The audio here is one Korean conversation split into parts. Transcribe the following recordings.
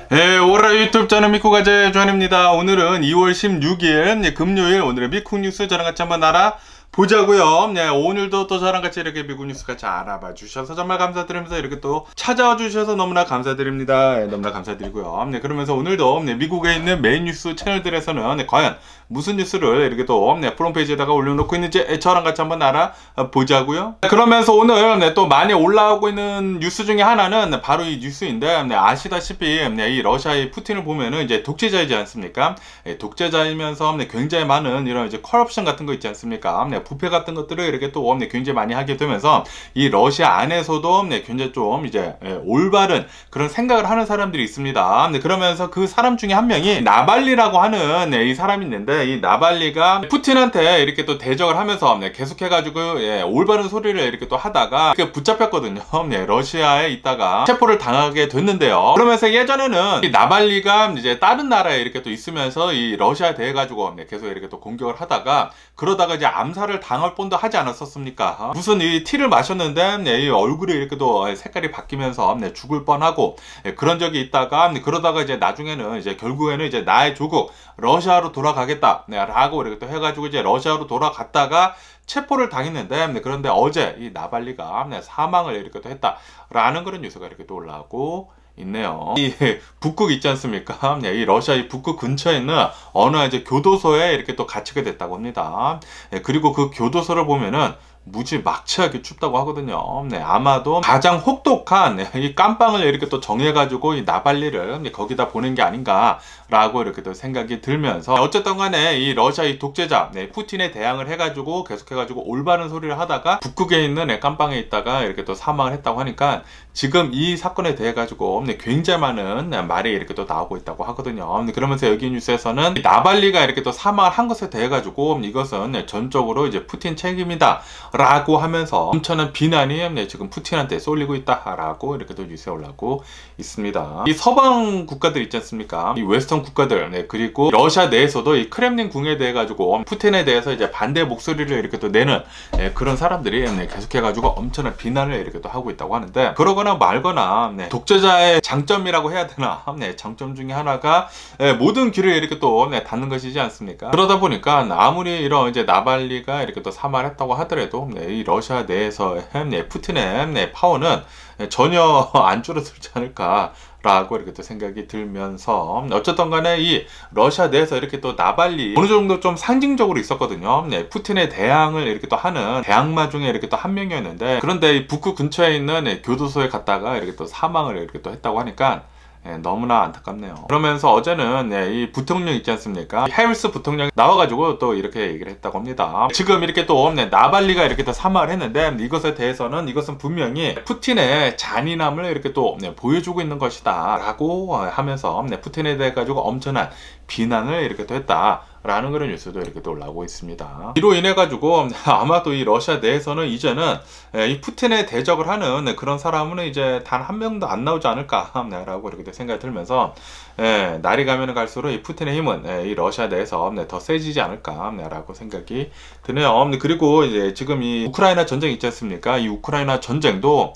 오라 유튜브 저는 미쿠가제 조한입니다. 오늘은 2월 16일 금요일 오늘의 미국 뉴스 저랑 같이 한번 알아보자고요. 오늘도 또 저랑 같이 이렇게 미국 뉴스 같이 알아봐 주셔서 정말 감사드리면서 이렇게 또 찾아와 주셔서 너무나 감사드립니다. 너무나 감사드리고요. 그러면서 오늘도 미국에 있는 메인 뉴스 채널들에서는 과연 무슨 뉴스를 이렇게 또 프롬페이지에다가 올려놓고 있는지 저랑 같이 한번 알아보자고요. 그러면서 오늘 또 많이 올라오고 있는 뉴스 중에 하나는 바로 이 뉴스인데, 아시다시피 이 러시아의 푸틴을 보면은 이제 독재자이지 않습니까? 독재자이면서 굉장히 많은 이런 이제 컬럽션 같은 거 있지 않습니까? 부패 같은 것들을 이렇게 또 굉장히 많이 하게 되면서 이 러시아 안에서도 굉장히 좀 이제 올바른 그런 생각을 하는 사람들이 있습니다. 그러면서 그 사람 중에 한 명이 나발리라고 하는 이 사람이 있는데, 이 나발리가 푸틴한테 이렇게 또 대적을 하면서 계속해가지고 올바른 소리를 이렇게 또 하다가 붙잡혔거든요. 러시아에 있다가 체포를 당하게 됐는데요. 그러면서 예전에는 이 나발리가 이제 다른 나라에 이렇게 또 있으면서 이 러시아에 대해 가지고 계속 이렇게 또 공격을 하다가 그러다가 이제 암살을 당할 뻔도 하지 않았었습니까? 무슨 이 티를 마셨는데 이 얼굴이 이렇게 또 색깔이 바뀌면서 죽을 뻔하고 그런 적이 있다가 그러다가 이제 나중에는 이제 결국에는 이제 나의 조국 러시아로 돌아가겠다 라고 이렇게 또 해가지고 이제 러시아로 돌아갔다가 체포를 당했는데, 그런데 어제 이 나발리가 사망을 이렇게 또 했다라는 그런 뉴스가 이렇게 또 올라오고 있네요. 이 북극 있지 않습니까? 이 러시아 이 북극 근처에 있는 어느 이제 교도소에 이렇게 또 갇히게 됐다고 합니다. 그리고 그 교도소를 보면은 무지 막치하게 춥다고 하거든요. 아마도 가장 혹독한 이 깜빵을 이렇게 또 정해가지고 이 나발리를 거기다 보낸 게 아닌가라고 이렇게 또 생각이 들면서, 어쨌든 간에 이 러시아 이 독재자 푸틴에 대항을 해가지고 계속해가지고 올바른 소리를 하다가 북극에 있는 깜빵에 있다가 이렇게 또 사망을 했다고 하니까 지금 이 사건에 대해 가지고 굉장히 많은 말이 이렇게 또 나오고 있다고 하거든요. 그러면서 여기 뉴스에서는 나발리가 이렇게 또 사망을 한 것에 대해 가지고 이것은 전적으로 이제 푸틴 책임이다 라고 하면서 엄청난 비난이 지금 푸틴한테 쏠리고 있다라고 이렇게 또 뉴스에 올라오고 있습니다. 이 서방 국가들 있지 않습니까? 이 웨스턴 국가들, 그리고 러시아 내에서도 이 크렘린 궁에 대해 가지고 푸틴에 대해서 이제 반대 목소리를 이렇게 또 내는 그런 사람들이 계속해 가지고 엄청난 비난을 이렇게 또 하고 있다고 하는데, 그러거나 말거나 독재자의 장점이라고 해야 되나, 장점 중에 하나가 모든 길을 이렇게 또 닫는 것이지 않습니까? 그러다 보니까 아무리 이런 이제 나발리가 이렇게 또 사망했다고 하더라도 이 러시아 내에서 푸틴의 파워는 전혀 안 줄어들지 않을까 라고 이렇게 또 생각이 들면서, 어쨌든 간에 이 러시아 내에서 이렇게 또 나발리 어느 정도 좀 상징적으로 있었거든요. 푸틴에 대항을 이렇게 또 하는 대항마 중에 이렇게 또 한 명이었는데, 그런데 이 북극 근처에 있는 교도소에 갔다가 이렇게 또 사망을 이렇게 또 했다고 하니까 너무나 안타깝네요. 그러면서 어제는 이 부통령 있지 않습니까? 해리스 부통령이 나와가지고 또 이렇게 얘기를 했다고 합니다. 지금 이렇게 또 나발리가 이렇게 또 사망을 했는데, 이것에 대해서는 이것은 분명히 푸틴의 잔인함을 이렇게 또 보여주고 있는 것이다 라고 하면서 푸틴에 대해 가지고 엄청난 비난을 이렇게 또 했다 라는 그런 뉴스도 이렇게 또 올라오고 있습니다. 이로 인해 가지고 아마도 이 러시아 내에서는 이제는 이 푸틴에 대적을 하는 그런 사람은 이제 단 한 명도 안 나오지 않을까 라고 이렇게 생각이 들면서, 날이 가면 갈수록 이 푸틴의 힘은 이 러시아 내에서 더 세지지 않을까 라고 생각이 드네요. 그리고 이제 지금 이 우크라이나 전쟁 있지 않습니까? 이 우크라이나 전쟁도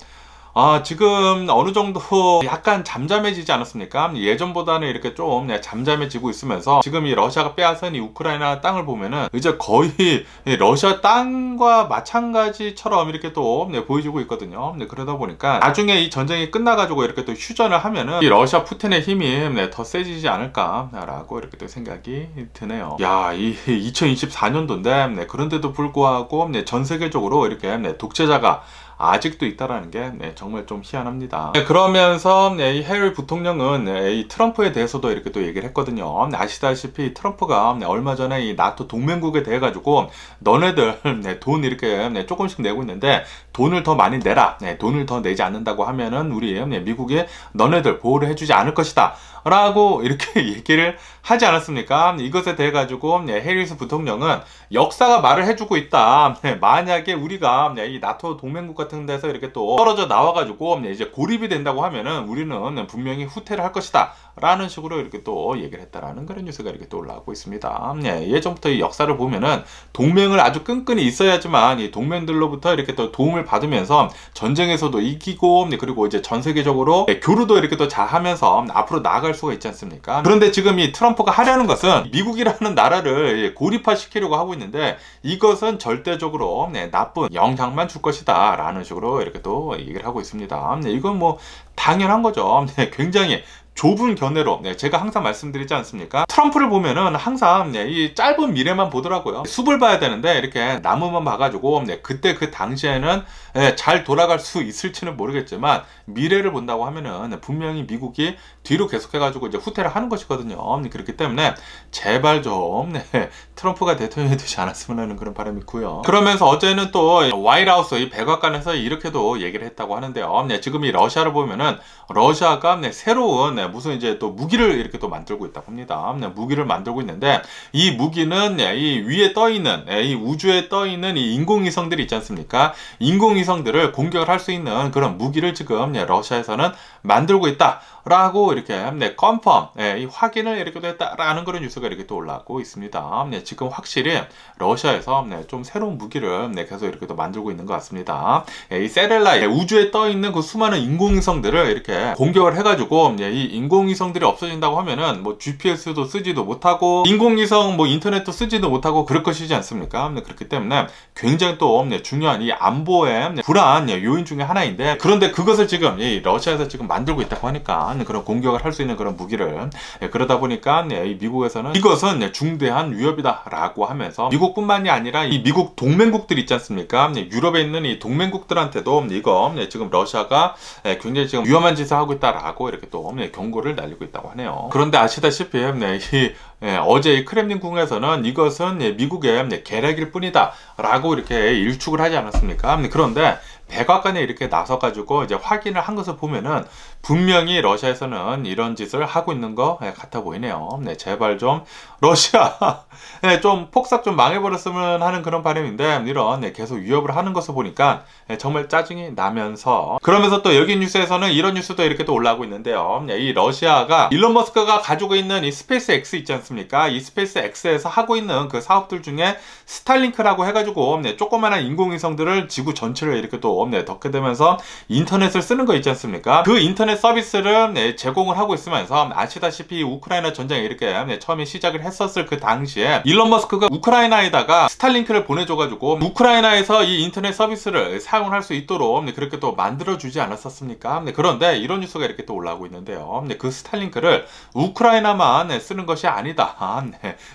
지금 어느 정도 약간 잠잠해지지 않았습니까? 예전보다는 이렇게 좀 잠잠해지고 있으면서, 지금 이 러시아가 빼앗은 이 우크라이나 땅을 보면은 이제 거의 러시아 땅과 마찬가지처럼 이렇게 또 보여지고 있거든요. 그러다 보니까 나중에 이 전쟁이 끝나가지고 이렇게 또 휴전을 하면은 이 러시아 푸틴의 힘이 더 세지지 않을까라고 이렇게 또 생각이 드네요. 야, 이 2024년도인데 그런데도 불구하고 전 세계적으로 이렇게 독재자가 아직도 있다라는 게 정말 좀 희한합니다. 그러면서 이 해리 부통령은 이 트럼프에 대해서도 이렇게 또 얘기를 했거든요. 아시다시피 트럼프가 얼마 전에 이 나토 동맹국에 대해 가지고 너네들 돈 이렇게 조금씩 내고 있는데 돈을 더 많이 내라, 돈을 더 내지 않는다고 하면은 우리 미국이 너네들 보호를 해주지 않을 것이다 라고 이렇게 얘기를 하지 않았습니까? 이것에 대해 가지고 해리스 부통령은 역사가 말을 해주고 있다. 만약에 우리가 이 나토 동맹국 같은 같은 데서 이렇게 또 떨어져 나와가지고 이제 고립이 된다고 하면은 우리는 분명히 후퇴를 할 것이다 라는 식으로 이렇게 또 얘기를 했다라는 그런 뉴스가 이렇게 또 올라오고 있습니다. 예전부터 이 역사를 보면은 동맹을 아주 끈끈이 있어야지만 이 동맹들로부터 이렇게 또 도움을 받으면서 전쟁에서도 이기고, 그리고 이제 전 세계적으로 교류도 이렇게 또 잘 하면서 앞으로 나아갈 수가 있지 않습니까? 그런데 지금 이 트럼프가 하려는 것은 미국이라는 나라를 고립화시키려고 하고 있는데, 이것은 절대적으로 나쁜 영향만 줄 것이다 라는 식으로 이렇게 또 얘기를 하고 있습니다. 이건 뭐 당연한 거죠. 굉장히 좁은 견해로, 제가 항상 말씀드리지 않습니까? 트럼프를 보면은 항상 이 짧은 미래만 보더라고요. 숲을 봐야 되는데 이렇게 나무만 봐가지고 그때 그 당시에는 잘 돌아갈 수 있을지는 모르겠지만 미래를 본다고 하면은 분명히 미국이 뒤로 계속해가지고 이제 후퇴를 하는 것이거든요. 그렇기 때문에 제발 좀 트럼프가 대통령이 되지 않았으면 하는 그런 바람이 있고요. 그러면서 어제는 또 화이트하우스 이 백악관에서 이렇게도 얘기를 했다고 하는데요. 지금 이 러시아를 보면은 러시아가 새로운 무슨 이제 또 무기를 이렇게 또 만들고 있다고 합니다. 무기를 만들고 있는데, 이 무기는 이 위에 떠 있는, 이 우주에 떠 있는 이 인공위성들이 있지 않습니까? 인공위성들을 공격을 할 수 있는 그런 무기를 지금 러시아에서는 만들고 있다 라고 이렇게 컨펌, 이 확인을 이렇게 또 했다라는 그런 뉴스가 이렇게 또 올라오고 있습니다. 지금 확실히 러시아에서 좀 새로운 무기를 계속 이렇게 또 만들고 있는 것 같습니다. 이 세렐라이, 우주에 떠 있는 그 수많은 인공위성들을 이렇게 공격을 해가지고 이 인공위성들이 없어진다고 하면은 뭐 GPS도 쓰지도 못하고 인공위성 뭐 인터넷도 쓰지도 못하고 그럴 것이지 않습니까? 그렇기 때문에 굉장히 또 중요한 이 안보의 불안 요인 중에 하나인데, 그런데 그것을 지금 이 러시아에서 지금 만들고 있다고 하니까 그런 공격을 할 수 있는 그런 무기를, 그러다 보니까 이 미국에서는 이것은 중대한 위협이다 라고 하면서 미국뿐만이 아니라 이 미국 동맹국들 있지 않습니까? 유럽에 있는 이 동맹국들한테도 이거 지금 러시아가 굉장히 지금 위험한 짓을 하고 있다라고 이렇게 또 경고를 날리고 있다고 하네요. 그런데 아시다시피 어제 이 크렘린궁에서는 이것은 미국의 계략일 뿐이다 라고 이렇게 일축을 하지 않았습니까? 그런데 백악관에 이렇게 나서가지고 이제 확인을 한 것을 보면은 분명히 러시아에서는 이런 짓을 하고 있는 것 같아 보이네요. 제발 좀 러시아 좀 폭삭 좀 망해버렸으면 하는 그런 바람인데, 이런 계속 위협을 하는 것을 보니까 정말 짜증이 나면서, 그러면서 또 여기 뉴스에서는 이런 뉴스도 이렇게 또 올라오고 있는데요. 이 러시아가 일론 머스크가 가지고 있는 이 스페이스 X 있지 않습니까? 이 스페이스 X에서 하고 있는 그 사업들 중에 스탈링크라고 해가지고 조그마한 인공위성들을 지구 전체를 이렇게 또 덮게 되면서 인터넷을 쓰는 거 있지 않습니까? 그 인터넷 서비스를 제공을 하고 있으면서, 아시다시피 우크라이나 전쟁이 이렇게 처음에 시작을 했었을 그 당시에 일론 머스크가 우크라이나에다가 스탈링크를 보내줘가지고 우크라이나에서 이 인터넷 서비스를 사용을 할 수 있도록 그렇게 또 만들어주지 않았었습니까? 그런데 이런 뉴스가 이렇게 또 올라오고 있는데요. 그 스탈링크를 우크라이나만 쓰는 것이 아니다.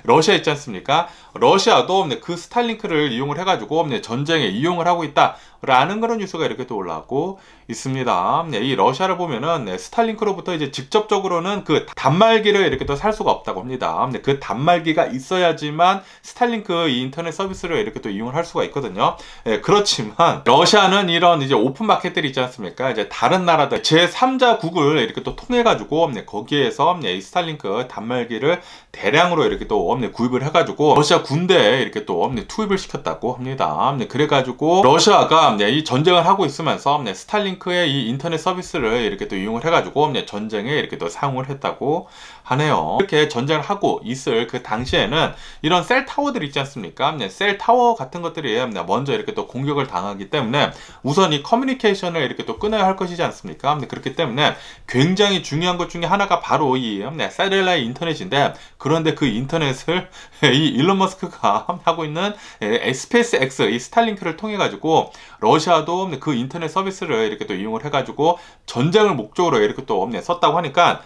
러시아 있지 않습니까? 러시아도 그 스탈링크를 이용을 해가지고 전쟁에 이용을 하고 있다 라는 그런 뉴스가 이렇게 또 올라오고 있습니다. 이 러시아를 보면은 스탈링크로부터 이제 직접적으로는 그 단말기를 이렇게 또 살 수가 없다고 합니다. 그 단말기가 있어야지만 스탈링크 이 인터넷 서비스를 이렇게 또 이용을 할 수가 있거든요. 그렇지만 러시아는 이런 이제 오픈 마켓들이 있지 않습니까? 이제 다른 나라들 제3자국을 이렇게 또 통해 가지고 거기에서 이 스탈링크 단말기를 대량으로 이렇게 또 구입을 해가지고 러시아 군대에 이렇게 또 투입을 시켰다고 합니다. 그래가지고 러시아가 이 전쟁을 하고 있으면서 스탈링크의 이 인터넷 서비스를 이렇게 또 이용을 해가지고 전쟁에 이렇게 또 사용을 했다고 하네요. 이렇게 전쟁을 하고 있을 그 당시에는 이런 셀 타워들 있지 않습니까? 셀 타워 같은 것들이 먼저 이렇게 또 공격을 당하기 때문에 우선 이 커뮤니케이션을 이렇게 또 끊어야 할 것이지 않습니까? 그렇기 때문에 굉장히 중요한 것 중에 하나가 바로 이 세렐라의 인터넷인데, 그런데 그 인터넷을 이 일론 머스크가 하고 있는 스페이스 X 이 스탈링크를 통해 가지고 러시아도 그 인터넷 서비스를 이렇게 또 이용을 해 가지고 전쟁을 목적으로 이렇게 또 썼다고 하니까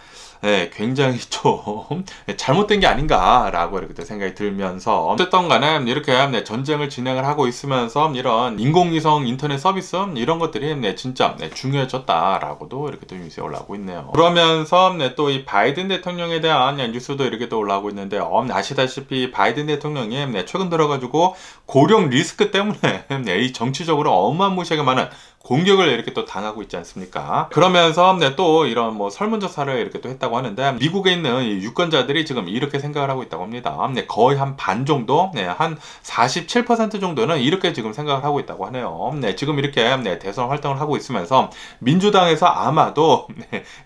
굉장히 좀 잘못된 게 아닌가라고 이렇게 생각이 들면서, 어쨌든 간에 이렇게 전쟁을 진행을 하고 있으면서 이런 인공위성 인터넷 서비스 이런 것들이 진짜 중요해졌다라고도 이렇게 또 뉴스에 올라오고 있네요. 그러면서 또 이 바이든 대통령에 대한 뉴스도 이렇게 또 올라오고 있는데요. 아시다시피 바이든 대통령이 최근 들어가지고 고령 리스크 때문에 이 정치적으로 어마무시하게 많은 공격을 이렇게 또 당하고 있지 않습니까? 그러면서 또 이런 뭐 설문조사를 이렇게 또 했다고 하는데, 미국에 있는 이 유권자들이 지금 이렇게 생각을 하고 있다고 합니다. 거의 한 반 정도, 한 47% 정도는 이렇게 지금 생각을 하고 있다고 하네요. 지금 이렇게 대선 활동을 하고 있으면서 민주당에서 아마도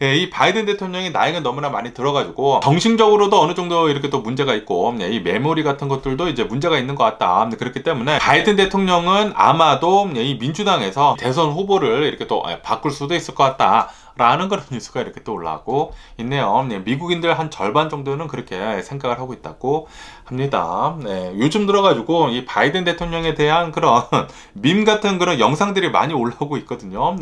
이 바이든 대통령이 나이가 너무나 많이 들어가지고 정신적으로도 어느 정도 이렇게 또 문제가 있고, 이 메모리 같은 것들도 이제 문제가 있는 것 같다. 그렇기 때문에 바이든 대통령은 아마도 이 민주당에서 대선 후보를 이렇게 또 바꿀 수도 있을 것 같다 라는 그런 뉴스가 이렇게 또 올라오고 있네요. 미국인들 한 절반 정도는 그렇게 생각을 하고 있다고 합니다. 요즘 들어가지고 이 바이든 대통령에 대한 그런 밈 같은 그런 영상들이 많이 올라오고 있거든요.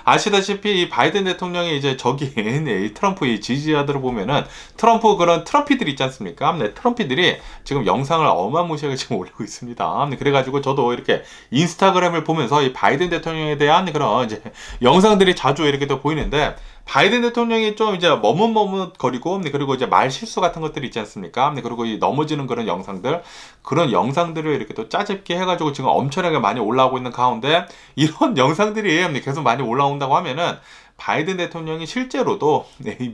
아시다시피 이 바이든 대통령의 이제 적인 이 트럼프 이 지지자들을 보면은 트럼프 그런 트럼피들 있지 않습니까? 트럼피들이 지금 영상을 어마무시하게 지금 올리고 있습니다. 그래가지고 저도 이렇게 인스타그램을 보면서 이 바이든 대통령에 대한 그런 이제 영상들이 자주 이렇게 또 보이는데, 바이든 대통령이 좀 이제 머뭇머뭇거리고, 그리고 이제 말 실수 같은 것들이 있지 않습니까? 그리고 이 넘어지는 그런 영상들, 그런 영상들을 이렇게 또 짜집게 해가지고 지금 엄청나게 많이 올라오고 있는 가운데, 이런 영상들이 계속 많이 올라온다고 하면은 바이든 대통령이 실제로도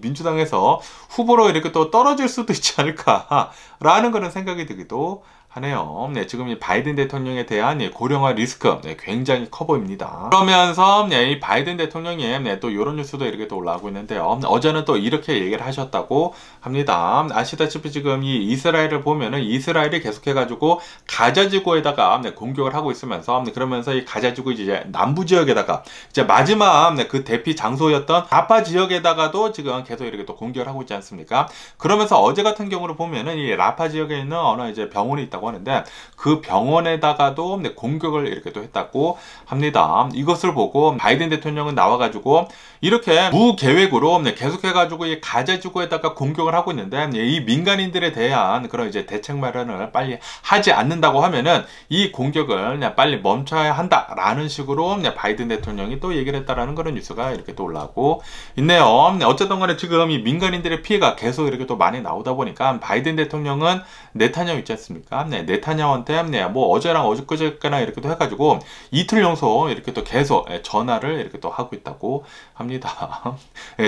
민주당에서 후보로 이렇게 또 떨어질 수도 있지 않을까라는 그런 생각이 들기도 하네요. 지금 이 바이든 대통령에 대한 고령화 리스크 굉장히 커 보입니다. 그러면서 이 바이든 대통령이 또 이런 뉴스도 이렇게 또 올라오고 있는데요. 어제는 또 이렇게 얘기를 하셨다고 합니다. 아시다시피 지금 이 이스라엘을 보면은 이스라엘이 계속해가지고 가자지구에다가 공격을 하고 있으면서, 그러면서 이 가자지구 이제 남부 지역에다가 이제 마지막 그 대피 장소였던 라파 지역에다가도 지금 계속 이렇게 또 공격을 하고 있지 않습니까? 그러면서 어제 같은 경우를 보면은 이 라파 지역에 있는 어느 이제 병원이 있다고 하는데, 그 병원에다가도 공격을 이렇게 또 했다고 합니다. 이것을 보고 바이든 대통령은 나와가지고 이렇게 무계획으로 계속해가지고 이 가자지구에다가 공격을 하고 있는데, 이 민간인들에 대한 그런 이제 대책 마련을 빨리 하지 않는다고 하면은 이 공격을 그냥 빨리 멈춰야 한다라는 식으로 바이든 대통령이 또 얘기를 했다라는 그런 뉴스가 이렇게 또 올라오고 있네요. 어쨌든 간에 지금 이 민간인들의 피해가 계속 이렇게 또 많이 나오다 보니까 바이든 대통령은 네타냐후 있지 않습니까? 네타냐후한테 뭐 어제랑 어저께나 이렇게 또 해가지고 이틀 연속 이렇게 또 계속 전화를 이렇게 또 하고 있다고 합니다.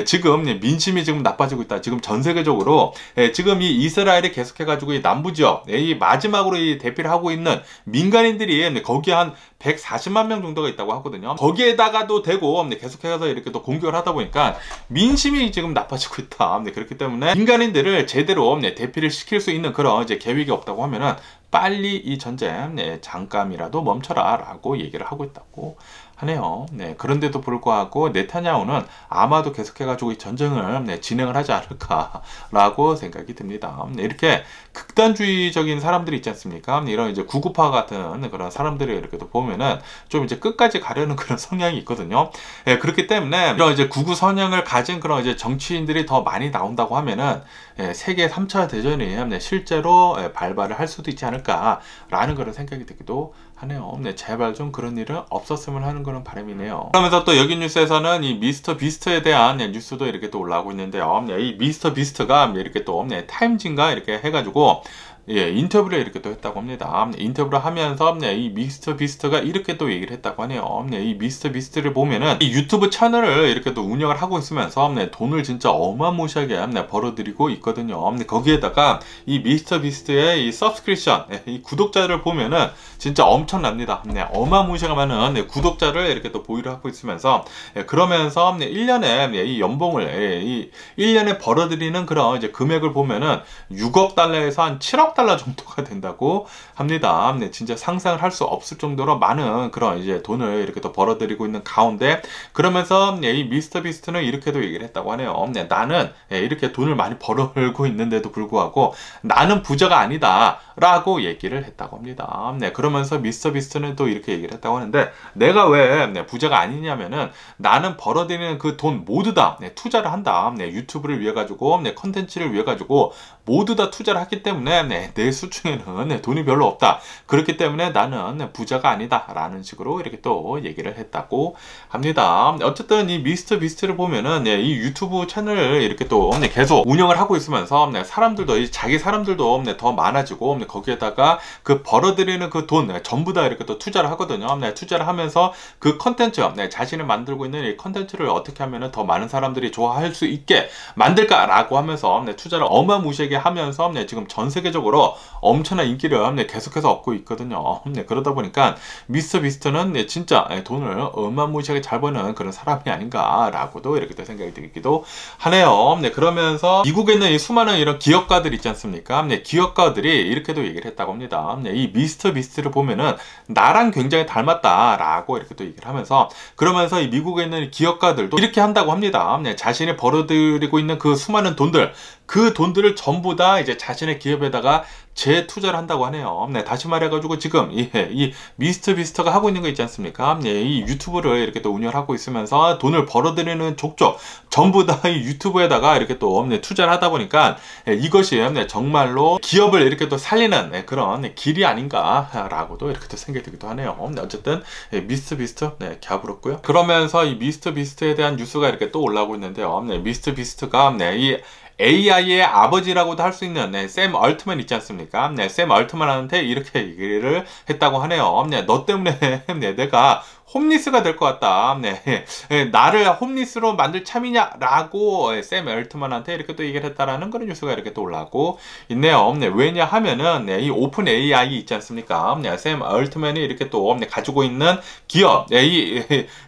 지금 민심이 지금 나빠지고 있다. 지금 전 세계적으로 지금 이 이스라엘이 계속해가지고 이 남부 지역 이 마지막으로 이 대피를 하고 있는 민간인들이 거기에 한 140만 명 정도가 있다고 하거든요. 거기에다가도 대고 계속해서 이렇게 또 공격을 하다 보니까 민심이 지금 나빠지고 있다. 그렇기 때문에 민간인들을 제대로 대피를 시킬 수 있는 그런 이제 계획이 없다고 하면은 빨리 이 전쟁 잠깐이라도 멈춰라 라고 얘기를 하고 있다고 하네요. 그런데도 불구하고 네타냐후는 아마도 계속해가지고 이 전쟁을 진행을 하지 않을까라고 생각이 듭니다. 이렇게 극단주의적인 사람들이 있지 않습니까? 이런 이제 구구파 같은 그런 사람들이 이렇게 또 보면은 좀 이제 끝까지 가려는 그런 성향이 있거든요. 그렇기 때문에 이런 이제 구구 성향을 가진 그런 이제 정치인들이 더 많이 나온다고 하면은 세계 3차 대전이 실제로 발발을 할 수도 있지 않을까라는 그런 생각이 들기도 하네요. 제발 좀 그런 일은 없었으면 하는 그런 바람이네요. 그러면서 또 여기 뉴스에서는 이 미스터 비스트에 대한 뉴스도 이렇게 또 올라오고 있는데요. 이 미스터 비스트가 이렇게 또 타임즈인가 이렇게 해가지고 인터뷰를 이렇게 또 했다고 합니다. 인터뷰를 하면서 이 미스터 비스트가 이렇게 또 얘기를 했다고 하네요. 이 미스터 비스트를 보면은 이 유튜브 채널을 이렇게 또 운영을 하고 있으면서 돈을 진짜 어마무시하게 벌어들이고 있거든요. 거기에다가 이 미스터 비스트의 이 서브스크립션, 이 구독자를 보면은 진짜 엄청납니다. 어마무시하게 많은 구독자를 이렇게 또 보유를 하고 있으면서 그러면서 1년에 이 연봉을 이 1년에 벌어들이는 그런 이제 금액을 보면은 6억 달러에서 한 7억 달러 정도가 된다고 합니다. 진짜 상상을 할 수 없을 정도로 많은 그런 이제 돈을 이렇게 또 벌어들이고 있는 가운데, 그러면서 이 미스터 비스트는 이렇게도 얘기를 했다고 하네요. 나는 이렇게 돈을 많이 벌어들고 있는데도 불구하고 나는 부자가 아니다 라고 얘기를 했다고 합니다. 그러면서 미스터 비스트는 또 이렇게 얘기를 했다고 하는데, 내가 왜 부자가 아니냐면은 나는 벌어들이는 그 돈 모두 다 투자를 한다. 유튜브를 위해 가지고 컨텐츠를 위해 가지고 모두 다 투자를 했기 때문에 내 수중에는 돈이 별로 없다. 그렇기 때문에 나는 부자가 아니다 라는 식으로 이렇게 또 얘기를 했다고 합니다. 어쨌든 이 미스터 비스트를 보면은 이 유튜브 채널을 이렇게 또 계속 운영을 하고 있으면서 사람들도 자기 사람들도 더 많아지고, 거기에다가 그 벌어들이는 그 돈 전부 다 이렇게 또 투자를 하거든요. 투자를 하면서 그 컨텐츠, 자신이 만들고 있는 이 컨텐츠를 어떻게 하면 더 많은 사람들이 좋아할 수 있게 만들까라고 하면서 투자를 어마무시하게 하면서 지금 전 세계적으로 엄청난 인기를 계속해서 얻고 있거든요. 그러다 보니까 미스터 비스트는 진짜 돈을 어마무시하게 잘 버는 그런 사람이 아닌가라고도 이렇게 또 생각이 들기도 하네요. 그러면서 미국에 있는 이 수많은 이런 기업가들 있지 않습니까? 기업가들이 이렇게도 얘기를 했다고 합니다. 이 미스터 비스트를 보면은 나랑 굉장히 닮았다라고 이렇게 또 얘기를 하면서, 그러면서 이 미국에 있는 기업가들도 이렇게 한다고 합니다. 자신이 벌어들이고 있는 그 수많은 돈들, 그 돈들을 전부 다 이제 자신의 기업에다가 재투자를 한다고 하네요. 다시 말해가지고 지금 이 미스터 비스터가 하고 있는 거 있지 않습니까? 이 유튜브를 이렇게 또 운영하고 있으면서 돈을 벌어들이는 족족 전부 다 이 유튜브에다가 이렇게 또 투자를 하다 보니까 이것이 정말로 기업을 이렇게 또 살리는 그런 길이 아닌가라고도 이렇게 또 생각이 들기도 하네요. 어쨌든 미스터 비스터 갸부럽고요. 그러면서 이 미스터 비스트에 대한 뉴스가 이렇게 또 올라오고 있는데요. 미스터 비스트가 이 AI의 아버지라고도 할 수 있는 샘 얼트만 있지 않습니까? 샘 얼트만한테 이렇게 얘기를 했다고 하네요. 너 때문에 내가 홈리스가 될 것 같다. 나를 홈리스로 만들 참이냐라고 샘 얼트만한테 이렇게 또 얘기를 했다라는 그런 뉴스가 이렇게 또 올라오고 있네요. 왜냐하면은 이 오픈 AI 있지 않습니까? 샘 얼트만이 이렇게 또 가지고 있는 기업,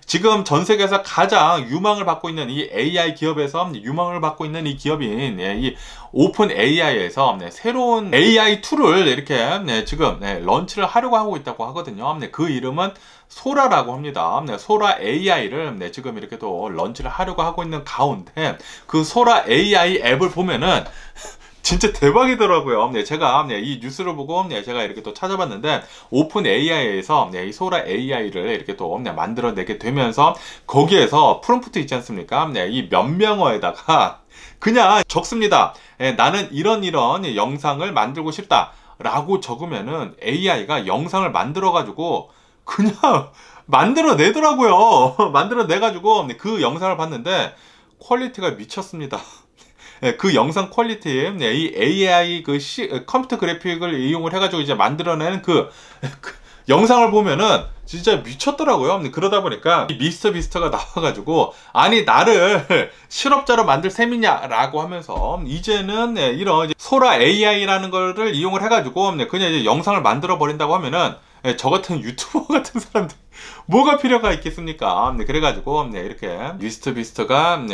지금 전 세계에서 가장 유망을 받고 있는 이 AI 기업에서 유망을 받고 있는 이 기업인 이 오픈 AI에서 새로운 AI 툴을 이렇게 지금 런치를 하려고 하고 있다고 하거든요. 그 이름은 소라라고 합니다. 소라 AI를 지금 이렇게 또 런치를 하려고 하고 있는 가운데, 그 소라 AI 앱을 보면은 진짜 대박이더라고요. 제가 이 뉴스를 보고 제가 이렇게 또 찾아봤는데, 오픈 AI에서 이 소라 AI를 이렇게 또 만들어내게 되면서 거기에서 프롬프트 있지 않습니까? 이 면명어에다가 그냥 적습니다. 나는 이런 영상을 만들고 싶다 라고 적으면은 AI가 영상을 만들어 가지고 그냥 만들어내더라고요. 만들어내가지고 그 영상을 봤는데 퀄리티가 미쳤습니다. 그 영상 퀄리티, 이 AI 컴퓨터 그래픽을 이용을 해가지고 이제 만들어내는 그 영상을 보면은 진짜 미쳤더라고요. 그러다 보니까 이 미스터 비스터가 나와가지고 아니 나를 실업자로 만들 셈이냐라고 하면서 이제는 이런 이제 소라 AI라는 거를 이용을 해가지고 그냥 이제 영상을 만들어 버린다고 하면은 저 같은 유튜버 같은 사람들 뭐가 필요가 있겠습니까? 그래가지고 이렇게 미스터 비스터가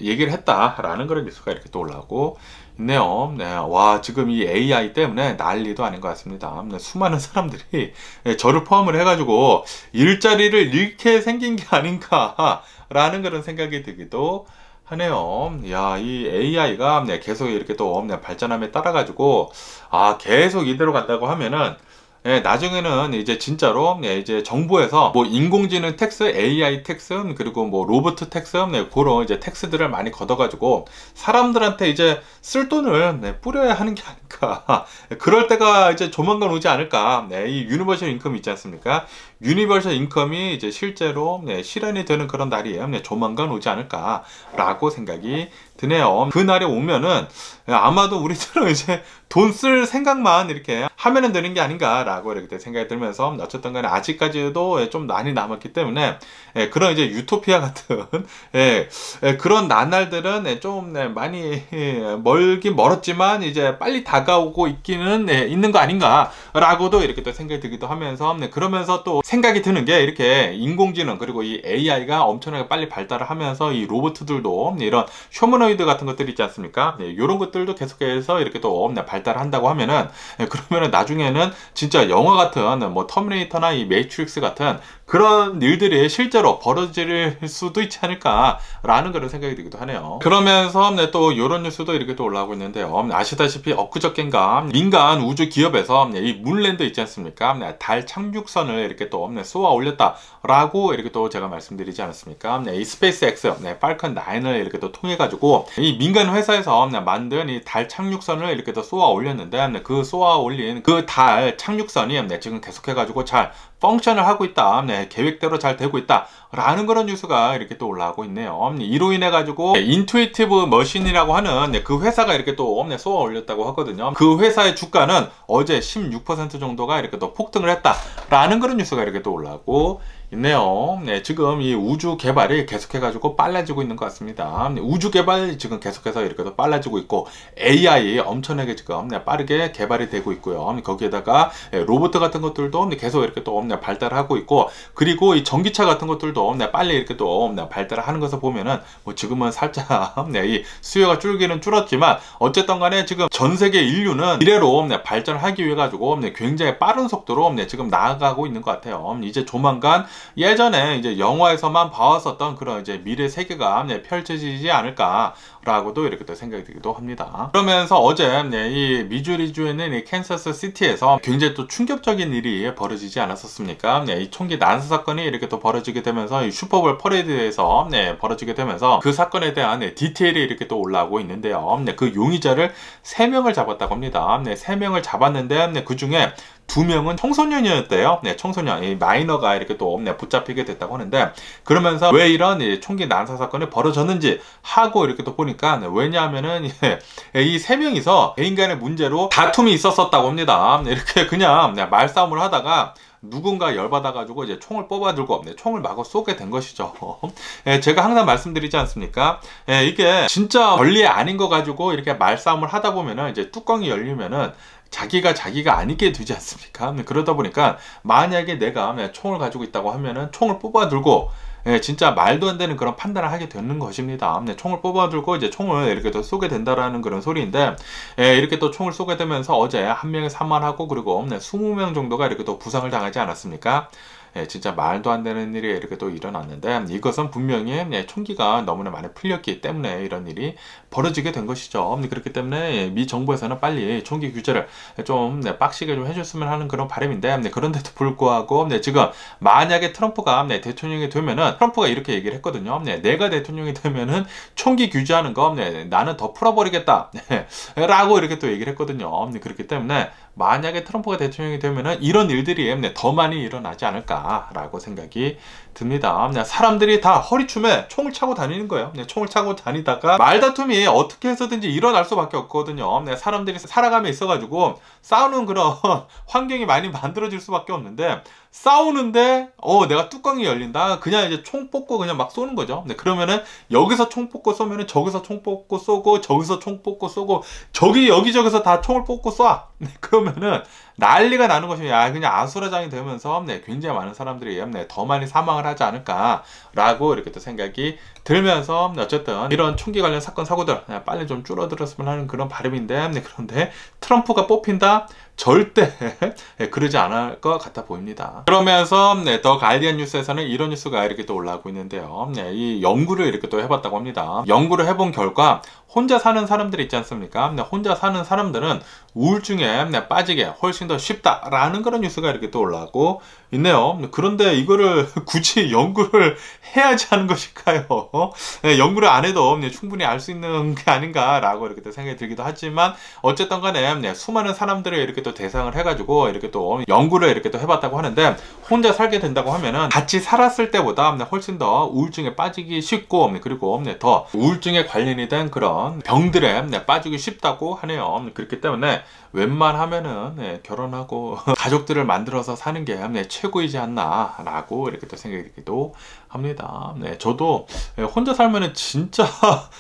얘기를 했다라는 그런 뉴스가 이렇게 또 올라오고 있네요. 와, 지금 이 AI 때문에 난리도 아닌 것 같습니다. 수많은 사람들이 저를 포함을 해가지고 일자리를 잃게 생긴 게 아닌가라는 그런 생각이 들기도 하네요. 야, 이 AI가 계속 이렇게 또 발전함에 따라가지고 계속 이대로 간다고 하면은 나중에는 이제 진짜로 이제 정부에서 뭐 인공지능 텍스, AI 텍스, 그리고 뭐 로봇 텍스, 그런 이제 텍스들을 많이 걷어가지고 사람들한테 이제 쓸 돈을 뿌려야 하는 게 아닐까. 그럴 때가 이제 조만간 오지 않을까. 이 유니버셜 인컴 있지 않습니까? 유니버셜 인컴이 이제 실제로 실현이 되는 그런 날이 조만간 오지 않을까라고 생각이 드네요. 그 날이 오면은 아마도 우리처럼 이제 돈 쓸 생각만 이렇게 하면은 되는 게 아닌가라고 이렇게 생각이 들면서, 어쨌든 간에 아직까지도 좀 많이 남았기 때문에 그런 이제 유토피아 같은 그런 나날들은 좀 많이 멀긴 멀었지만 이제 빨리 다가오고 있기는 있는 거 아닌가라고도 이렇게 또 생각이 들기도 하면서, 그러면서 또 생각이 드는 게 이렇게 인공지능 그리고 이 AI가 엄청나게 빨리 발달을 하면서 이 로봇들도 이런 휴머노이드 같은 것들 있지 않습니까? 이런 것들도 계속해서 이렇게 또 발달을 한다고 하면은 그러면은 나중에는 진짜 영화 같은 뭐 터미네이터나 이 매트릭스 같은 그런 일들이 실제로 벌어질 수도 있지 않을까라는 그런 생각이 들기도 하네요. 그러면서 또 이런 뉴스도 이렇게 또 올라오고 있는데요. 아시다시피 엊그저께인가 민간 우주 기업에서 이 문랜드 있지 않습니까? 달 착륙선을 이렇게 또 쏘아 올렸다라고 이렇게 또 제가 말씀드리지 않았습니까? 이 스페이스X 팔컨 9을 이렇게 또 통해 가지고 이 민간 회사에서 만든 이 달 착륙선을 이렇게 또 쏘아 올렸는데, 그 쏘아 올린 그 달 착륙선이 지금 계속해 가지고 잘 펑션을 하고 있다. 네, 계획대로 잘 되고 있다. 라는 그런 뉴스가 이렇게 또 올라오고 있네요. 이로 인해 가지고 인투이티브 머신이라고 하는 그 회사가 이렇게 또 쏘아 올렸다고 하거든요. 그 회사의 주가는 어제 16% 정도가 이렇게 또 폭등을 했다라는 그런 뉴스가 이렇게 또 올라오고 있네요. 네, 지금 이 우주 개발이 계속해가지고 빨라지고 있는 것 같습니다. 우주 개발이 지금 계속해서 이렇게 더 빨라지고 있고, AI 엄청나게 지금 빠르게 개발이 되고 있고요. 거기에다가 로봇 같은 것들도 계속 이렇게 또 발달하고 있고, 그리고 이 전기차 같은 것들도 빨리 이렇게 또 발달하는 것을 보면은 뭐 지금은 살짝 이 수요가 줄기는 줄었지만, 어쨌든 간에 지금 전 세계 인류는 미래로 발전하기 위해 가지고 굉장히 빠른 속도로 지금 나아가고 있는 것 같아요. 이제 조만간 예전에 이제 영화에서만 봐왔었던 그런 이제 미래 세계가 펼쳐지지 않을까라고도 이렇게 또 생각이 들기도 합니다. 그러면서 어제 이 미주리주에 있는 이 캔사스 시티에서 굉장히 또 충격적인 일이 벌어지지 않았었습니까? 이 총기 난사 사건이 이렇게 또 벌어지게 되면서 이 슈퍼볼 퍼레이드에서 벌어지게 되면서 그 사건에 대한 디테일이 이렇게 또 올라오고 있는데요. 그 용의자를 3명을 잡았다고 합니다. 3명을 잡았는데 그 중에 2명은 청소년이었대요. 청소년, 이 마이너가 이렇게 또 붙잡히게 됐다고 하는데, 그러면서 왜 이런 총기 난사 사건이 벌어졌는지 하고 이렇게 또 보니까, 왜냐하면은 이 3명이서 개인 간의 문제로 다툼이 있었었다고 합니다. 이렇게 그냥 말싸움을 하다가 누군가 열받아가지고 이제 총을 뽑아들고 총을 마구 쏘게 된 것이죠. 제가 항상 말씀드리지 않습니까? 이게 진짜 권리 아닌 거 가지고 이렇게 말싸움을 하다 보면은 이제 뚜껑이 열리면은 자기가 아니게 되지 않습니까? 그러다 보니까 만약에 내가 총을 가지고 있다고 하면은 총을 뽑아들고 진짜 말도 안 되는 그런 판단을 하게 되는 것입니다. 총을 뽑아들고 이제 총을 이렇게 또 쏘게 된다라는 그런 소리인데, 이렇게 또 총을 쏘게 되면서 어제 한 명이 사망하고, 그리고 20명 정도가 이렇게 또 부상을 당하지 않았습니까? 진짜 말도 안 되는 일이 이렇게 또 일어났는데, 이것은 분명히 총기가 너무나 많이 풀렸기 때문에 이런 일이 벌어지게 된 것이죠. 그렇기 때문에 미 정부에서는 빨리 총기 규제를 좀 빡시게 좀 해줬으면 하는 그런 바람인데, 그런데도 불구하고 지금 만약에 트럼프가 대통령이 되면은, 트럼프가 이렇게 얘기를 했거든요. 내가 대통령이 되면은 총기 규제하는 거 나는 더 풀어버리겠다 라고 이렇게 또 얘기를 했거든요. 그렇기 때문에 만약에 트럼프가 대통령이 되면은 이런 일들이 더 많이 일어나지 않을까라고 생각이 듭니다. 사람들이 다 허리춤에 총을 차고 다니는 거예요. 총을 차고 다니다가 말다툼이 어떻게 해서든지 일어날 수밖에 없거든요. 사람들이 살아가며 있어가지고 싸우는 그런 환경이 많이 만들어질 수밖에 없는데, 싸우는데 내가 뚜껑이 열린다, 그냥 이제 총 뽑고 그냥 막 쏘는 거죠. 그러면은 여기서 총 뽑고 쏘면은 저기서 총 뽑고 쏘고, 저기서 총 뽑고 쏘고, 여기저기서 다 총을 뽑고 쏴. 그러면은 난리가 나는 것이야. 그냥 아수라장이 되면서 굉장히 많은 사람들이 더 많이 사망을 하지 않을까라고 이렇게 또 생각이 들면서, 어쨌든 이런 총기 관련 사건 사고들 빨리 좀 줄어들었으면 하는 그런 바람인데, 그런데 트럼프가 뽑힌다? 절대 그러지 않을 것 같아 보입니다. 그러면서 더 가이디언 뉴스에서는 이런 뉴스가 이렇게 또 올라오고 있는데요. 이 연구를 이렇게 또 해봤다고 합니다. 연구를 해본 결과 혼자 사는 사람들이 있지 않습니까? 혼자 사는 사람들은 우울증에 빠지게 훨씬 더 쉽다라는 그런 뉴스가 이렇게 또 올라오고 있네요. 그런데 이거를 굳이 연구를 해야지 하는 것일까요? 연구를 안 해도 충분히 알 수 있는 게 아닌가라고 이렇게 또 생각이 들기도 하지만, 어쨌든 간에 수많은 사람들을 이렇게 또 대상을 해가지고 이렇게 또 연구를 이렇게 또 해봤다고 하는데, 혼자 살게 된다고 하면은 같이 살았을 때보다 훨씬 더 우울증에 빠지기 쉽고, 그리고 더 우울증에 관련이 된 그런 병들에 빠지기 쉽다고 하네요. 그렇기 때문에 웬만하면은 결혼하고 가족들을 만들어서 사는 게 최고이지 않나 라고 이렇게 또 생각이 들기도 합니다. 저도 혼자 살면은 진짜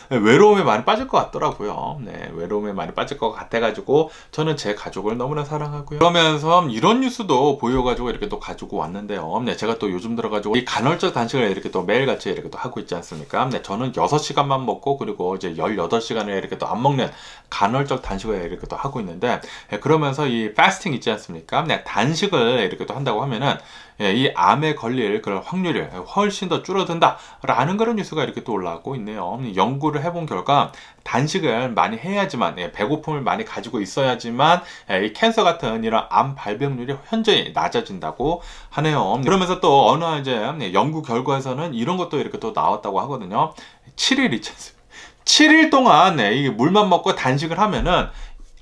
외로움에 많이 빠질 것 같더라고요. 외로움에 많이 빠질 것 같아가지고 저는 제 가족을 너무나 사랑하고요. 그러면서 이런 뉴스도 보여가지고 이렇게 또 가지고 왔는데요. 제가 또 요즘 들어가지고 이 간헐적 단식을 이렇게 또 매일같이 이렇게 또 하고 있지 않습니까? 저는 6시간만 먹고, 그리고 이제 18시간을 이렇게 또 안 먹는 간헐적 단식을 이렇게 또 하고 있는데, 그러면서 이 패스팅 있지 않습니까? 단식을 이렇게 또 한다고 하면은 이 암에 걸릴 그런 확률이 훨씬 더 줄어든다 라는 그런 뉴스가 이렇게 또 올라오고 있네요. 연구를 해본 결과 단식을 많이 해야지만, 배고픔을 많이 가지고 있어야지만 이 캔서 같은 이런 암 발병률이 현저히 낮아진다고 하네요. 그러면서 또 어느 이제 연구 결과에서는 이런 것도 이렇게 또 나왔다고 하거든요. 7일 있지 않습니까? 7일 동안 이게 물만 먹고 단식을 하면은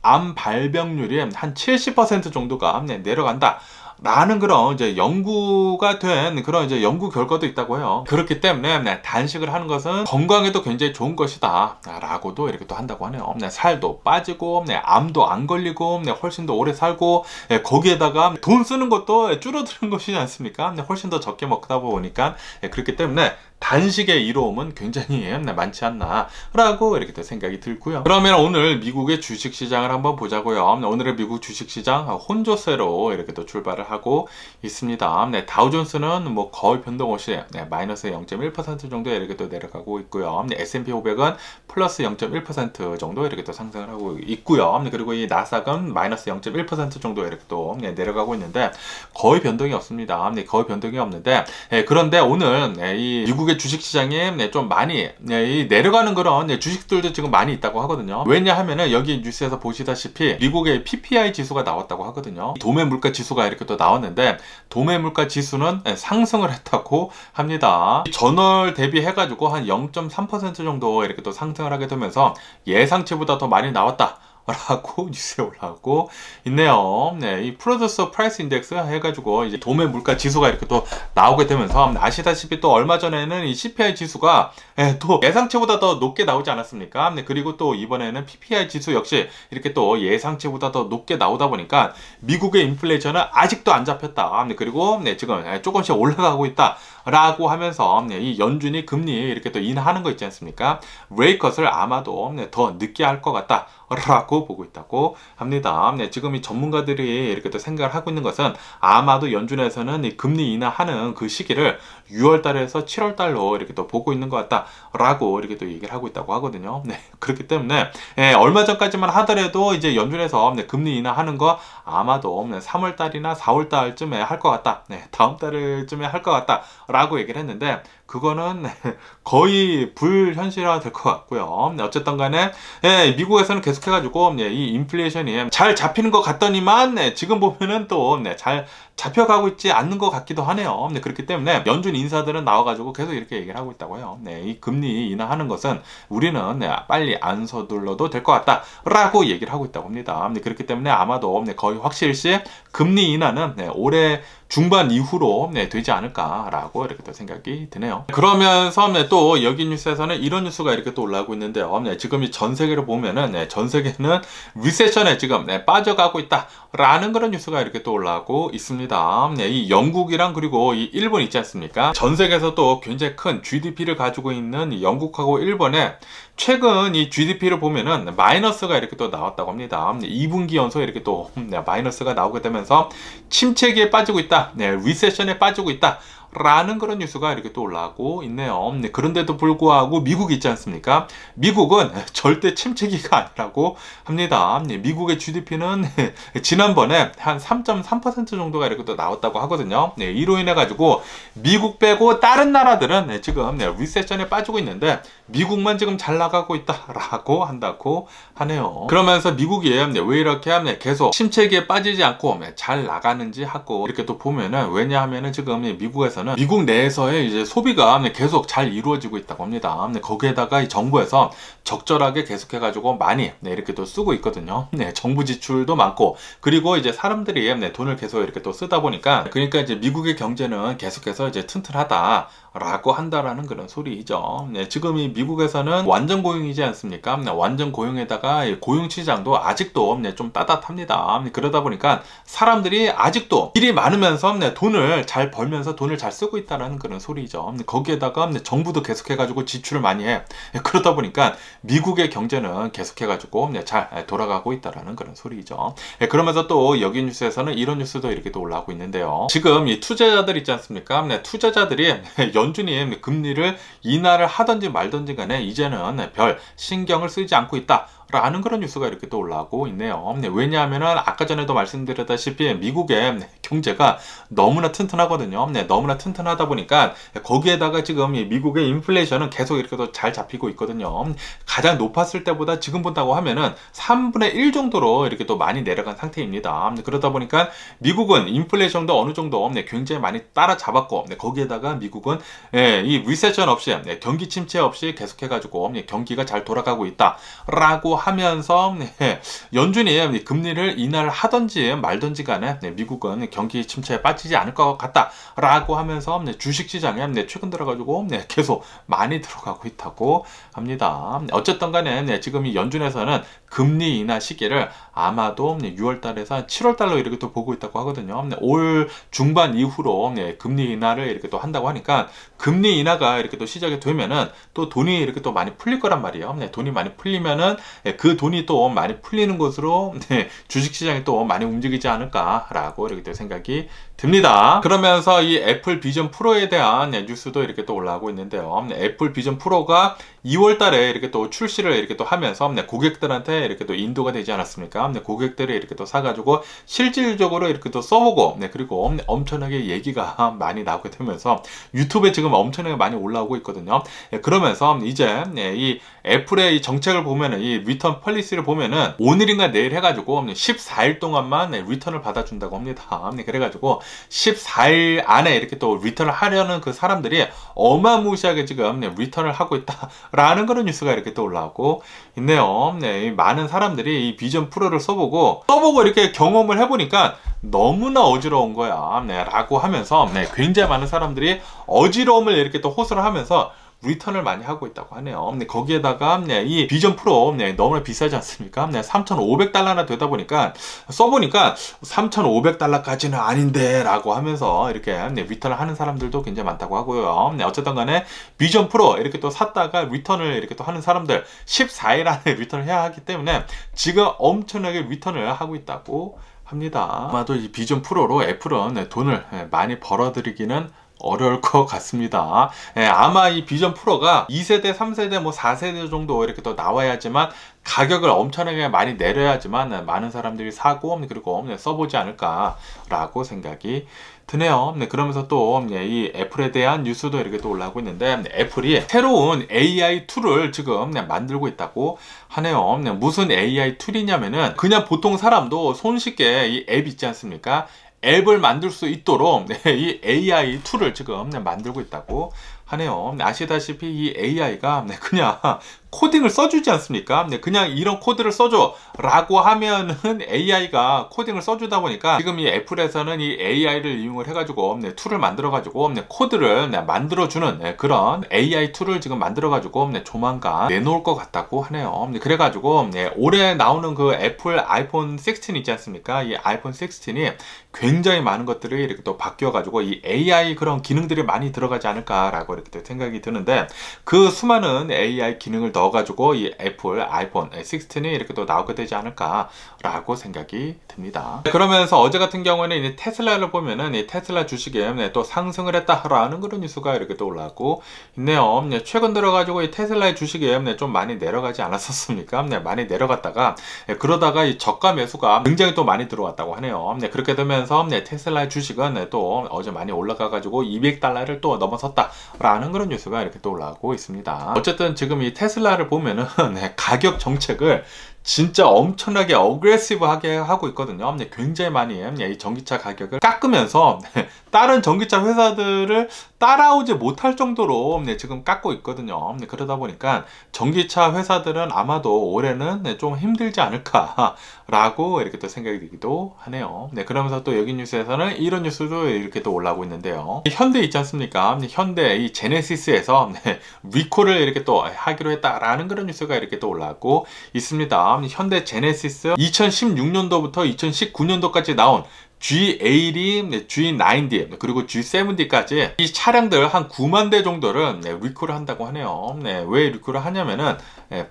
암 발병률이 한 70% 정도가 내려간다 라는 그런 이제 연구가 된 그런 이제 연구 결과도 있다고 해요. 그렇기 때문에 단식을 하는 것은 건강에도 굉장히 좋은 것이다 라고도 이렇게 또 한다고 하네요. 살도 빠지고 암도 안 걸리고 훨씬 더 오래 살고 거기에다가 돈 쓰는 것도 줄어드는 것이지 않습니까? 훨씬 더 적게 먹다 보니까 그렇기 때문에 단식의 이로움은 굉장히 많지 않나 라고 이렇게 또 생각이 들고요. 그러면 오늘 미국의 주식시장을 한번 보자고요. 오늘의 미국 주식시장 혼조세로 이렇게 또 출발을 하고 있습니다. 다우존스는 뭐 거의 변동 없이 마이너스 0.1% 정도 이렇게 또 내려가고 있고요. S&P 500은 플러스 0.1% 정도 이렇게 또 상승을 하고 있고요. 그리고 이 나스닥은 마이너스 0.1% 정도 이렇게 또 내려가고 있는데 거의 변동이 없습니다. 거의 변동이 없는데 그런데 오늘 이 미국의 주식시장에 좀 많이 내려가는 그런 주식들도 지금 많이 있다고 하거든요. 왜냐하면은 여기 뉴스에서 보시다시피 미국의 PPI 지수가 나왔다고 하거든요. 도매 물가 지수가 이렇게 또 나왔는데 도매 물가 지수는 상승을 했다고 합니다. 전월 대비해 가지고 한 0.3% 정도 이렇게 또 상승을 하게 되면서 예상치보다 더 많이 나왔다 라고 뉴스에 올라오고 있네요. 이 프로듀서 프라이스 인덱스 해가지고 이제 도매 물가 지수가 이렇게 또 나오게 되면서 아시다시피 또 얼마 전에는 이 CPI 지수가 또 예상치보다 더 높게 나오지 않았습니까? 그리고 또 이번에는 PPI 지수 역시 이렇게 또 예상치보다 더 높게 나오다 보니까 미국의 인플레이션은 아직도 안 잡혔다. 그리고 지금 조금씩 올라가고 있다. 라고 하면서 이 연준이 금리 이렇게 또 인하하는 거 있지 않습니까? 레이컷을 아마도 더 늦게 할 것 같다. 라고 보고 있다고 합니다. 지금 이 전문가들이 이렇게 또 생각을 하고 있는 것은 아마도 연준에서는 이 금리 인하하는 그 시기를 6월달에서 7월달로 이렇게 또 보고 있는 것 같다. 라고 이렇게 또 얘기를 하고 있다고 하거든요. 그렇기 때문에 얼마 전까지만 하더라도 이제 연준에서 금리 인하하는 거 아마도 3월달이나 4월달쯤에 할 것 같다. 다음 달쯤에 할 것 같다. 라고 얘기를 했는데 그거는 거의 불현실화 될 것 같고요. 어쨌든 간에 미국에서는 계속해가지고 이 인플레이션이 잘 잡히는 것 같더니만 지금 보면은 또 잘 잡혀가고 있지 않는 것 같기도 하네요. 그렇기 때문에 연준 인사들은 나와가지고 계속 이렇게 얘기를 하고 있다고요. 이 금리 인하하는 것은 우리는 빨리 안 서둘러도 될 것 같다 라고 얘기를 하고 있다고 합니다. 그렇기 때문에 아마도 거의 확실시 금리 인하는 올해 중반 이후로 되지 않을까라고 이렇게 또 생각이 드네요. 그러면서 또 여기 뉴스에서는 이런 뉴스가 이렇게 또 올라오고 있는데요. 지금 이 전 세계를 보면은 전 세계는 리세션에 지금 빠져가고 있다라는 그런 뉴스가 이렇게 또 올라오고 있습니다. 이 영국이랑 그리고 이 일본 있지 않습니까? 전 세계에서 또 굉장히 큰 GDP를 가지고 있는 영국하고 일본에 최근 이 GDP를 보면은 마이너스가 이렇게 또 나왔다고 합니다. 2분기 연속 이렇게 또 마이너스가 나오게 되면서 침체기에 빠지고 있다. 리세션에 빠지고 있다. 라는 그런 뉴스가 이렇게 또 올라오고 있네요. 그런데도 불구하고 미국이 있지 않습니까? 미국은 절대 침체기가 아니라고 합니다. 미국의 GDP는 지난번에 한 3.3% 정도가 이렇게 또 나왔다고 하거든요. 이로 인해 가지고 미국 빼고 다른 나라들은 지금 리세션에 빠지고 있는데 미국만 지금 잘 나가고 있다라고 한다고 하네요. 그러면서 미국이 왜 이렇게 계속 침체기에 빠지지 않고 잘 나가는지 하고 이렇게 또 보면은 왜냐하면은 지금 미국에서는 미국 내에서의 이제 소비가 계속 잘 이루어지고 있다고 합니다. 거기에다가 이 정부에서 적절하게 계속해가지고 많이 이렇게 또 쓰고 있거든요. 정부 지출도 많고 그리고 이제 사람들이 돈을 계속 이렇게 또 쓰다 보니까 그러니까 이제 미국의 경제는 계속해서 이제 튼튼하다. 라고 한다라는 그런 소리죠. 지금 이 미국에서는 완전 고용이지 않습니까? 완전 고용에다가 고용 시장도 아직도 좀 따뜻합니다. 그러다 보니까 사람들이 아직도 일이 많으면서 돈을 잘 벌면서 돈을 잘 쓰고 있다라는 그런 소리죠. 거기에다가 정부도 계속해가지고 지출을 많이 해. 그러다 보니까 미국의 경제는 계속해가지고 잘 돌아가고 있다라는 그런 소리죠. 그러면서 또 여기 뉴스에서는 이런 뉴스도 이렇게 또 올라오고 있는데요. 지금 이 투자자들 있지 않습니까? 투자자들이 연준이 금리를 인하를 하든지 말든지 간에 이제는 별 신경을 쓰지 않고 있다. 라는 그런 뉴스가 이렇게 또 올라오고 있네요. 왜냐하면은 아까 전에도 말씀드렸다시피 미국의 경제가 너무나 튼튼하거든요. 너무나 튼튼하다 보니까 거기에다가 지금 미국의 인플레이션은 계속 이렇게 또 잘 잡히고 있거든요. 가장 높았을 때보다 지금 본다고 하면은 3분의 1 정도로 이렇게 또 많이 내려간 상태입니다. 그러다 보니까 미국은 인플레이션도 어느 정도 굉장히 많이 따라잡았고 거기에다가 미국은 이 리세션 없이 경기 침체 없이 계속해가지고 경기가 잘 돌아가고 있다라고 하면서 연준이 금리를 인하를 하든지 말든지 간에 미국은 경기 침체에 빠지지 않을 것 같다라고 하면서 주식시장에 최근 들어가지고 계속 많이 들어가고 있다고 합니다. 어쨌든 간에 지금 이 연준에서는 금리 인하 시기를 아마도 6월달에서 7월달로 이렇게 또 보고 있다고 하거든요. 올 중반 이후로 금리 인하를 이렇게 또 한다고 하니까 금리 인하가 이렇게 또 시작이 되면은 또 돈이 이렇게 또 많이 풀릴 거란 말이에요. 돈이 많이 풀리면은 그 돈이 또 많이 풀리는 곳으로 주식시장이 또 많이 움직이지 않을까라고 이렇게 또 생각이 듭니다. 그러면서 이 애플 비전 프로에 대한 뉴스도 이렇게 또 올라오고 있는데요. 애플 비전 프로가 2월 달에 이렇게 또 출시를 이렇게 또 하면서 고객들한테 이렇게 또 인도가 되지 않았습니까? 고객들이 이렇게 또 사가지고 실질적으로 이렇게 또 써보고 그리고 엄청나게 얘기가 많이 나오게 되면서 유튜브에 지금 엄청나게 많이 올라오고 있거든요. 그러면서 이제 이 애플의 이 정책을 보면은 이 리턴 폴리시를 보면은 오늘인가 내일 해가지고 14일 동안만 리턴을 받아준다고 합니다. 그래가지고 14일 안에 이렇게 또 리턴을 하려는 그 사람들이 어마무시하게 지금 리턴을 하고 있다라는 그런 뉴스가 이렇게 또 올라오고 있네요. 많은 사람들이 이 비전 프로를 써보고 이렇게 경험을 해보니까 너무나 어지러운 거야. 라고 하면서 굉장히 많은 사람들이 어지러움을 이렇게 또 호소를 하면서 리턴을 많이 하고 있다고 하네요. 거기에다가 이 비전 프로 너무나 비싸지 않습니까? 3,500달러나 되다 보니까 써보니까 3,500달러까지는 아닌데 라고 하면서 이렇게 리턴을 하는 사람들도 굉장히 많다고 하고요. 어쨌든 간에 비전 프로 이렇게 또 샀다가 리턴을 이렇게 또 하는 사람들 14일 안에 리턴을 해야 하기 때문에 지금 엄청나게 리턴을 하고 있다고 합니다. 아마도 이 비전 프로로 애플은 돈을 많이 벌어들이기는 어려울 것 같습니다. 아마 이 비전 프로가 2세대, 3세대, 뭐 4세대 정도 이렇게 또 나와야지만 가격을 엄청나게 많이 내려야지만 많은 사람들이 사고 그리고 써보지 않을까라고 생각이 드네요. 그러면서 또 이 애플에 대한 뉴스도 이렇게 또 올라오고 있는데 애플이 새로운 AI 툴을 지금 만들고 있다고 하네요. 무슨 AI 툴이냐면은 그냥 보통 사람도 손쉽게 이 앱 있지 않습니까? 앱을 만들 수 있도록 이 AI 툴을 지금 만들고 있다고 하네요. 아시다시피 이 AI가 그냥 코딩을 써주지 않습니까? 그냥 이런 코드를 써줘 라고 하면은 AI가 코딩을 써주다 보니까 지금 이 애플에서는 이 AI를 이용을 해가지고 툴을 만들어가지고 코드를 만들어주는 그런 AI 툴을 지금 만들어가지고 조만간 내놓을 것 같다고 하네요. 그래가지고 올해 나오는 그 애플 아이폰 16 있지 않습니까? 이 아이폰 16이 굉장히 많은 것들이 이렇게 또 바뀌어가지고 이 AI 그런 기능들이 많이 들어가지 않을까라고 이렇게 또 생각이 드는데 그 수많은 AI 기능을 넣어가지고 이 애플 아이폰 16이 이렇게 또 나오게 되지 않을까라고 생각이 듭니다. 그러면서 어제 같은 경우에는 이 테슬라를 보면은 이 테슬라 주식에 또 상승을 했다라는 그런 뉴스가 이렇게 또 올라오고 있네요. 최근 들어가지고 이 테슬라의 주식에 좀 많이 내려가지 않았었습니까? 많이 내려갔다가 그러다가 이 저가 매수가 굉장히 또 많이 들어왔다고 하네요. 그렇게 되면서 테슬라의 주식은 또 어제 많이 올라가가지고 200달러를 또 넘어섰다라는 그런 뉴스가 이렇게 또 올라오고 있습니다. 어쨌든 지금 이 테슬라를 보면은 가격 정책을 진짜 엄청나게 어그레시브하게 하고 있거든요. 굉장히 많이 이 전기차 가격을 깎으면서 다른 전기차 회사들을 따라오지 못할 정도로 지금 깎고 있거든요. 그러다 보니까 전기차 회사들은 아마도 올해는 좀 힘들지 않을까라고 이렇게 또 생각이 들기도 하네요. 그러면서 또 여기 뉴스에서는 이런 뉴스도 이렇게 또 올라오고 있는데요. 현대 있지 않습니까? 현대 이 제네시스에서 리콜을 이렇게 또 하기로 했다라는 그런 뉴스가 이렇게 또 올라오고 있습니다. 현대 제네시스 2016년도부터 2019년도까지 나온 G80, G90 그리고 G70까지 이 차량들 한 9만 대 정도를 리콜을 한다고 하네요. 왜 리콜을 하냐면은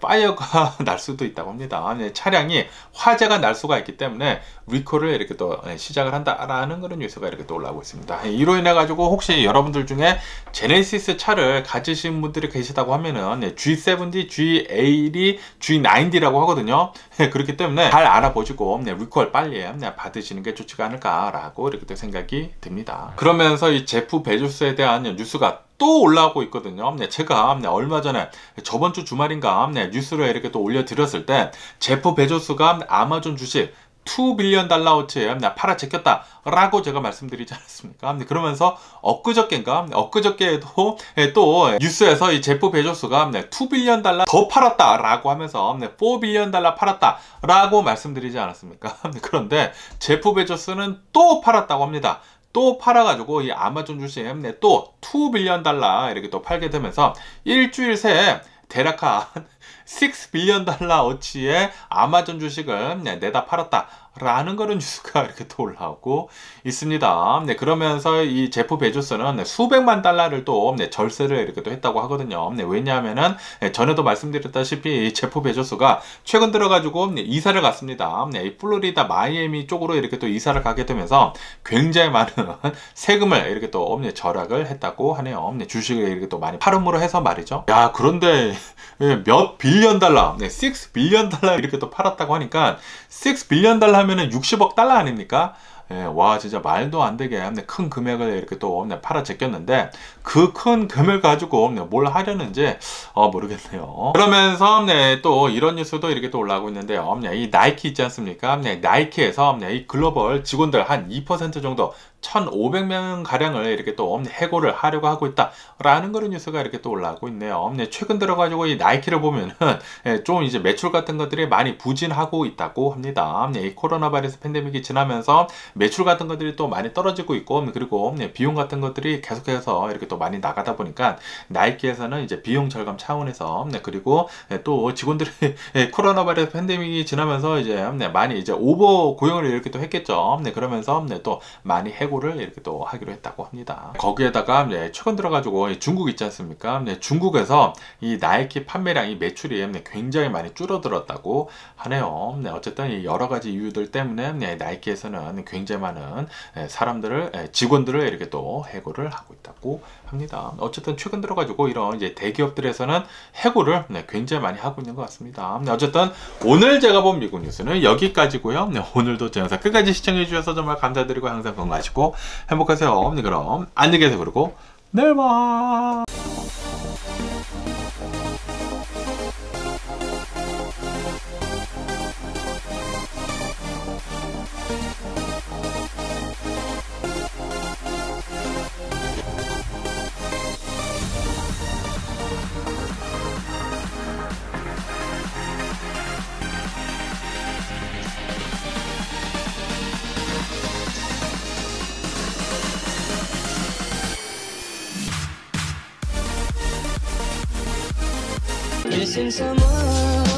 파이어가 날 수도 있다고 합니다. 차량이 화재가 날 수가 있기 때문에 리콜을 이렇게 또 시작을 한다라는 그런 뉴스가 이렇게 또 올라오고 있습니다. 이로 인해 가지고 혹시 여러분들 중에 제네시스 차를 가지신 분들이 계시다고 하면은 G70, G80, G90라고 하거든요. 그렇기 때문에 잘 알아보시고 리콜 빨리 받으시는 게 좋지가 않을까라고 이렇게 또 생각이 듭니다. 그러면서 이 제프 베조스에 대한 뉴스가 또 올라오고 있거든요. 제가 얼마 전에 저번 주 주말인가 뉴스를 이렇게 또 올려드렸을 때 제프 베조스가 아마존 주식 2빌리언 달러어치에 팔아 제꼈다라고 제가 말씀드리지 않았습니까? 그러면서 엊그저께에도 또 뉴스에서 이 제프 베조스가 2빌리언 달러 더 팔았다라고 하면서 4빌리언 달러 팔았다라고 말씀드리지 않았습니까? 그런데 제프 베조스는 또 팔았다고 합니다. 또 팔아가지고 이 아마존 주식 또 2빌리언 달러 이렇게 또 팔게 되면서 일주일 새에 대략 한 6빌리언 달러어치의 아마존 주식을 내다 팔았다라는 그런 뉴스가 이렇게 또 올라오고 있습니다. 그러면서 이 제프 베조스는 수백만 달러를 또 절세를 이렇게 또 했다고 하거든요. 왜냐하면은 전에도 말씀드렸다시피 이 제프 베조스가 최근 들어가지고 이사를 갔습니다. 이 플로리다 마이애미 쪽으로 이렇게 또 이사를 가게 되면서 굉장히 많은 세금을 이렇게 또 절약을 했다고 하네요. 주식을 이렇게 또 많이 팔음으로 해서 말이죠. 야, 그런데 몇 빌리언 달러, 6빌리언 달러 이렇게 또 팔았다고 하니까 6빌리언 달러 하면은 60억 달러 아닙니까? 와, 진짜 말도 안 되게 큰 금액을 이렇게 또 팔아 제꼈는데 그 큰 금액을 가지고 뭘 하려는지 모르겠네요. 그러면서 또 이런 뉴스도 이렇게 또 올라오고 있는데요. 이 나이키 있지 않습니까? 나이키에서 이 글로벌 직원들 한 2% 정도 1,500명 가량을 이렇게 또 해고를 하려고 하고 있다라는 그런 뉴스가 이렇게 또 올라오고 있네요. 최근 들어가지고 이 나이키를 보면은 좀 이제 매출 같은 것들이 많이 부진하고 있다고 합니다. 이 코로나 바이러스 팬데믹이 지나면서 매출 같은 것들이 또 많이 떨어지고 있고, 그리고 비용 같은 것들이 계속해서 이렇게 또 많이 나가다 보니까 나이키에서는 이제 비용 절감 차원에서, 그리고 또 직원들이 코로나 바이러스 팬데믹이 지나면서 이제 많이 이제 오버 고용을 이렇게 또 했겠죠. 그러면서 또 많이 해고를 이렇게 또 하기로 했다고 합니다. 거기에다가 최근 들어가지고 중국 있지 않습니까? 중국에서 이 나이키 판매량이 매출이 굉장히 많이 줄어들었다고 하네요. 어쨌든 여러 가지 이유들 때문에 나이키에서는 굉장히 많은 사람들을, 직원들을 이렇게 또 해고를 하고 있다고 합니다. 어쨌든 최근 들어가지고 이런 이제 대기업들에서는 해고를 굉장히 많이 하고 있는 것 같습니다. 어쨌든 오늘 제가 본 미국 뉴스는 여기까지고요. 오늘도 제 영상 끝까지 시청해 주셔서 정말 감사드리고 항상 건강하시고 행복하세요. 그럼 안녕히 계세요. 그리고 내일 봐. Missing someone